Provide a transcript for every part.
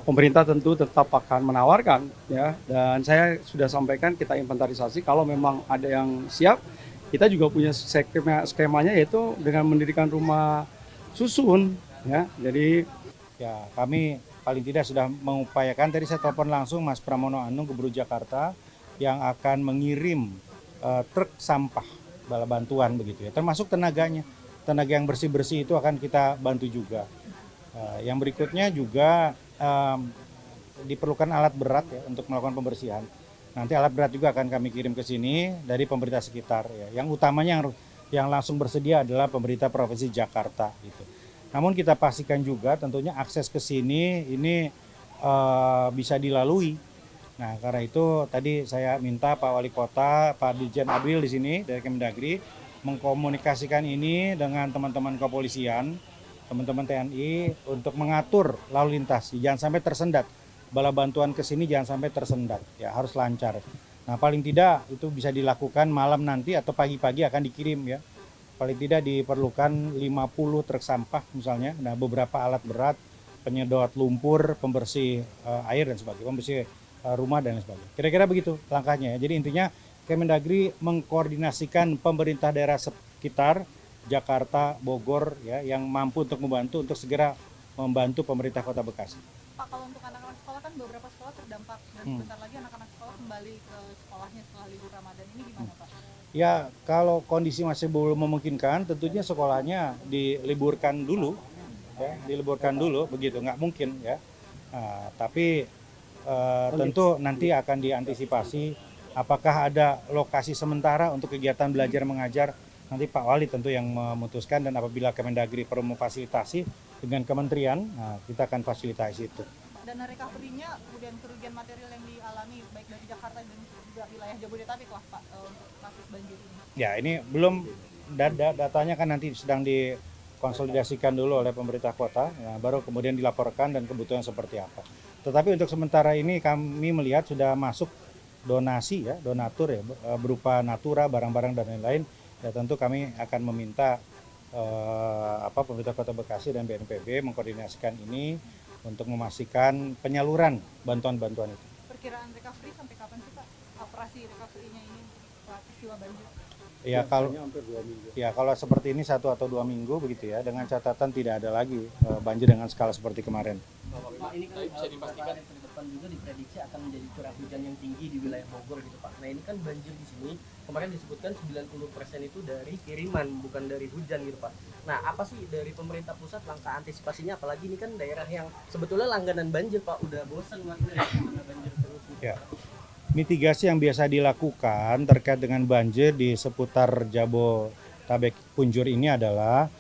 pemerintah tentu tetap akan menawarkan ya, dan saya sudah sampaikan kita inventarisasi kalau memang ada yang siap, kita juga punya skemanya yaitu dengan mendirikan rumah susun ya. Jadi Ya, kami paling tidak sudah mengupayakan. Tadi saya telepon langsung Mas Pramono Anung, Gubernur Jakarta, yang akan mengirim truk sampah bala bantuan begitu ya. Termasuk tenaganya, tenaga yang bersih-bersih itu akan kita bantu juga. Yang berikutnya juga diperlukan alat berat ya untuk melakukan pembersihan. Nanti alat berat juga akan kami kirim ke sini dari pemerintah sekitar ya. Yang utamanya yang langsung bersedia adalah pemerintah Provinsi Jakarta gitu. Namun kita pastikan juga tentunya akses ke sini ini bisa dilalui. Nah, karena itu tadi saya minta Pak Wali Kota, Pak Dirjen Abril di sini dari Kemendagri mengkomunikasikan ini dengan teman-teman kepolisian, teman-teman TNI untuk mengatur lalu lintas, jangan sampai tersendat. Bala bantuan ke sini jangan sampai tersendat, ya harus lancar. Nah, paling tidak itu bisa dilakukan malam nanti atau pagi-pagi akan dikirim ya. Paling tidak diperlukan 50 truk sampah misalnya, nah beberapa alat berat, penyedot lumpur, pembersih air dan sebagainya, pembersih rumah dan lain sebagainya. Kira-kira begitu langkahnya ya. Jadi intinya Kemendagri mengkoordinasikan pemerintah daerah sekitar Jakarta, Bogor ya yang mampu untuk membantu untuk segera membantu pemerintah Kota Bekasi. Pak, kalau untuk anak-anak sekolah kan beberapa sekolah terdampak dan Hmm. sebentar lagi anak-anak sekolah kembali ke sekolahnya setelah libur Ramadan ini gimana Pak? Ya, kalau kondisi masih belum memungkinkan, tentunya sekolahnya diliburkan dulu, ya, diliburkan dulu, begitu, nggak mungkin ya. Nah, tapi tentu nanti akan diantisipasi apakah ada lokasi sementara untuk kegiatan belajar mengajar. Nanti Pak Wali tentu yang memutuskan dan apabila Kemendagri perlu memfasilitasi dengan kementerian, nah, kita akan fasilitasi itu. Dana recovery-nya kemudian kerugian material yang dialami baik dari Jakarta dan juga wilayah Jabodetabek lah Pak untuk kasus banjir ini. Ya, ini belum datanya kan nanti sedang dikonsolidasikan dulu oleh pemerintah kota, ya, baru kemudian dilaporkan dan kebutuhan seperti apa. Tetapi untuk sementara ini kami melihat sudah masuk donasi ya, donatur ya, berupa natura, barang-barang dan lain-lain. Ya tentu kami akan meminta pemerintah Kota Bekasi dan BNPB mengkoordinasikan ini untuk memastikan penyaluran bantuan-bantuan itu. Perkiraan recovery sampai kapan sih Pak? Operasi recovery-nya ini setelah peristiwa banjir? Ya kalau ya kalau seperti ini 1 atau 2 minggu begitu ya, dengan catatan tidak ada lagi banjir dengan skala seperti kemarin. Pak, ini kan bisa dipastikan hari ke depan juga diprediksi akan menjadi curah hujan yang tinggi di wilayah Bogor gitu Pak. Nah ini kan banjir di sini kemarin disebutkan 90% itu dari kiriman bukan dari hujan gitu Pak. Nah apa sih dari pemerintah pusat langkah antisipasinya, apalagi ini kan daerah yang sebetulnya langganan banjir Pak, udah bosan warga ya banjir terus gitu. Ya. Mitigasi yang biasa dilakukan terkait dengan banjir di seputar Jabotabek Punjur ini adalah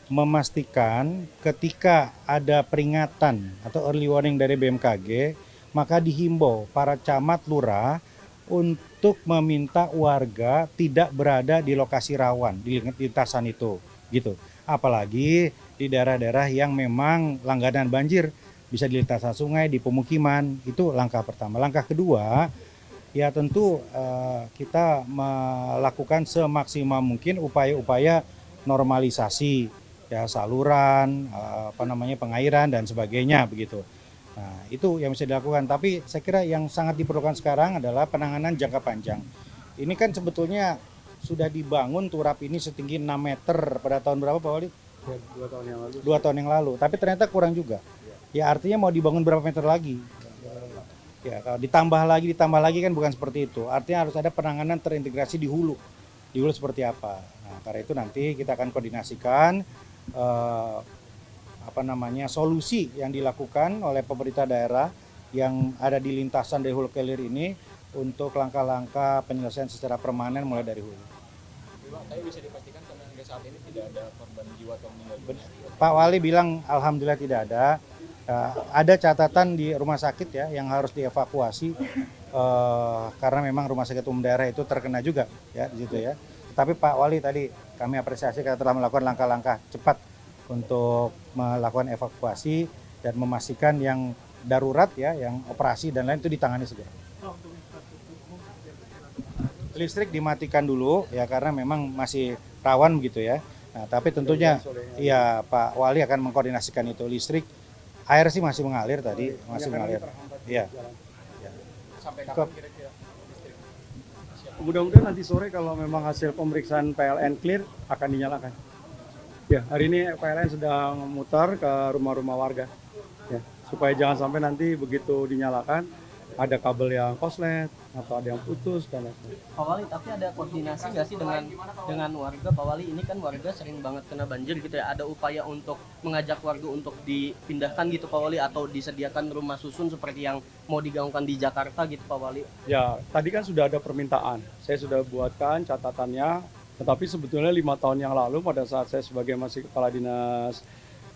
memastikan ketika ada peringatan atau early warning dari BMKG, maka dihimbau para camat lurah untuk meminta warga tidak berada di lokasi rawan di lintasan itu, gitu. Apalagi di daerah-daerah yang memang langganan banjir, bisa di lintasan sungai, di pemukiman, itu langkah pertama. Langkah kedua, ya tentu kita melakukan semaksimal mungkin upaya-upaya normalisasi ya saluran, pengairan dan sebagainya begitu. Nah, itu yang bisa dilakukan. Tapi saya kira yang sangat diperlukan sekarang adalah penanganan jangka panjang. Ini kan sebetulnya sudah dibangun turap ini setinggi 6 meter pada tahun berapa Pak Wali? ya, 2 tahun yang lalu. 2 tahun yang lalu. Tapi ternyata kurang juga. Ya artinya mau dibangun berapa meter lagi? Ya, kalau ditambah lagi kan bukan seperti itu. Artinya harus ada penanganan terintegrasi di hulu. Di hulu seperti apa? Nah, karena itu nanti kita akan koordinasikan solusi yang dilakukan oleh pemerintah daerah yang ada di lintasan dari hulu ke hilir ini untuk langkah-langkah penyelesaian secara permanen mulai dari hulu. Tapi bisa dipastikan sampai hingga saat ini tidak ada korban jiwa atau meninggal dunia. Pak Wali bilang alhamdulillah tidak ada. Ada catatan di rumah sakit ya yang harus dievakuasi karena memang rumah sakit umum daerah itu terkena juga ya di situ ya. Tapi Pak Wali tadi kami apresiasi karena telah melakukan langkah-langkah cepat untuk melakukan evakuasi dan memastikan yang darurat ya, yang operasi dan lain itu ditangani segera. Listrik dimatikan dulu ya karena memang masih rawan begitu ya. Nah, tapi tentunya ya Pak Wali akan mengkoordinasikan itu listrik Air sih masih mengalir tadi, masih mengalir. Iya. Sampai Cukup. kapan kira-kira listrik siap? Mudah-mudahan nanti sore kalau memang hasil pemeriksaan PLN clear akan dinyalakan. Ya, hari ini PLN sedang memutar ke rumah-rumah warga. Ya, supaya jangan sampai nanti begitu dinyalakan ada kabel yang koslet atau ada yang putus dan lain-lain. Pak Wali, tapi ada koordinasi nggak sih dengan warga? Pak Wali, ini kan warga sering banget kena banjir gitu ya. Ada upaya untuk mengajak warga untuk dipindahkan gitu Pak Wali, atau disediakan rumah susun seperti yang mau digaungkan di Jakarta gitu Pak Wali? Ya, tadi kan sudah ada permintaan. Saya sudah buatkan catatannya, tetapi sebetulnya 5 tahun yang lalu pada saat saya sebagai masih Kepala Dinas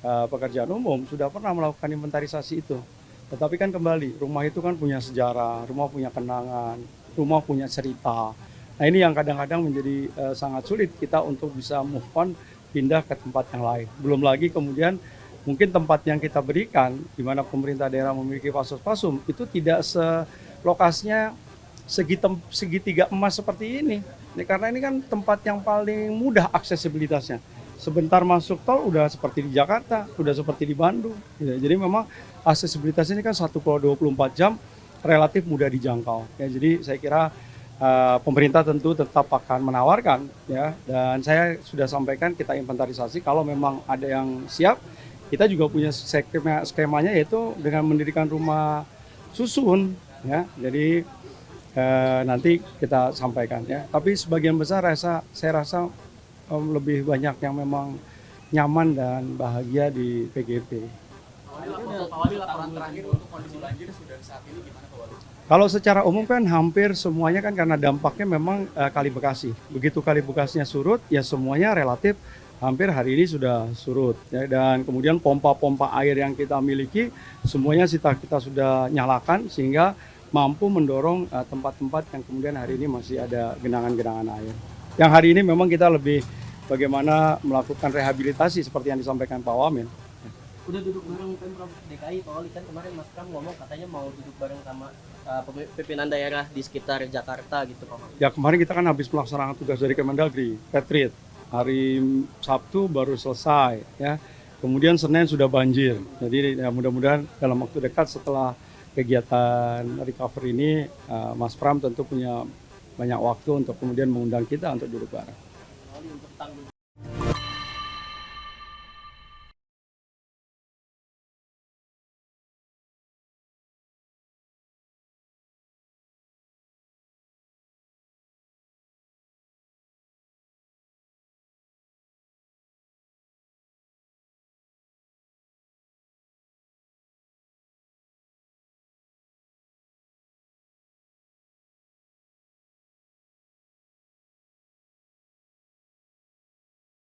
Pekerjaan Umum sudah pernah melakukan inventarisasi itu. Tetapi kan kembali, rumah itu kan punya sejarah, rumah punya kenangan, rumah punya cerita. Nah ini yang kadang-kadang menjadi sangat sulit kita untuk bisa move on, pindah ke tempat yang lain. Belum lagi kemudian mungkin tempat yang kita berikan, di mana pemerintah daerah memiliki fasos-fasum, itu tidak lokasinya segitiga emas seperti ini. Karena ini kan tempat yang paling mudah aksesibilitasnya. Sebentar masuk tol udah seperti di Jakarta, udah seperti di Bandung. Jadi memang aksesibilitas ini kan 1,24 jam relatif mudah dijangkau. Ya, jadi saya kira pemerintah tentu tetap akan menawarkan, ya. Dan saya sudah sampaikan kita inventarisasi kalau memang ada yang siap, kita juga punya skemanya yaitu dengan mendirikan rumah susun, ya. Jadi nanti kita sampaikan, ya. Tapi sebagian besar saya rasa lebih banyak yang memang nyaman dan bahagia di PGP. Pak Wali, laporan terakhir untuk kondisi banjir sudah saat ini gimana Pak Wali? Kalau secara umum kan hampir semuanya kan karena dampaknya memang Kali Bekasi. Begitu Kali Bekasinya surut, ya semuanya relatif hampir hari ini sudah surut. Ya, dan kemudian pompa-pompa air yang kita miliki semuanya kita sudah nyalakan sehingga mampu mendorong tempat-tempat yang kemudian hari ini masih ada genangan-genangan air. Yang hari ini memang kita lebih bagaimana melakukan rehabilitasi seperti yang disampaikan Pak Wamen. Udah duduk bareng Pemprov DKI Pak Wali, kan kemarin Mas Pram ngomong katanya mau duduk bareng sama pimpinan daerah di sekitar Jakarta gitu Pak Wali. Ya kemarin kita kan habis melaksanakan tugas dari Kemendagri, Petrit. Hari Sabtu baru selesai, ya. Kemudian Senin sudah banjir. Jadi ya, mudah-mudahan dalam waktu dekat setelah kegiatan recovery ini, Mas Pram tentu punya banyak waktu untuk kemudian mengundang kita untuk duduk bareng.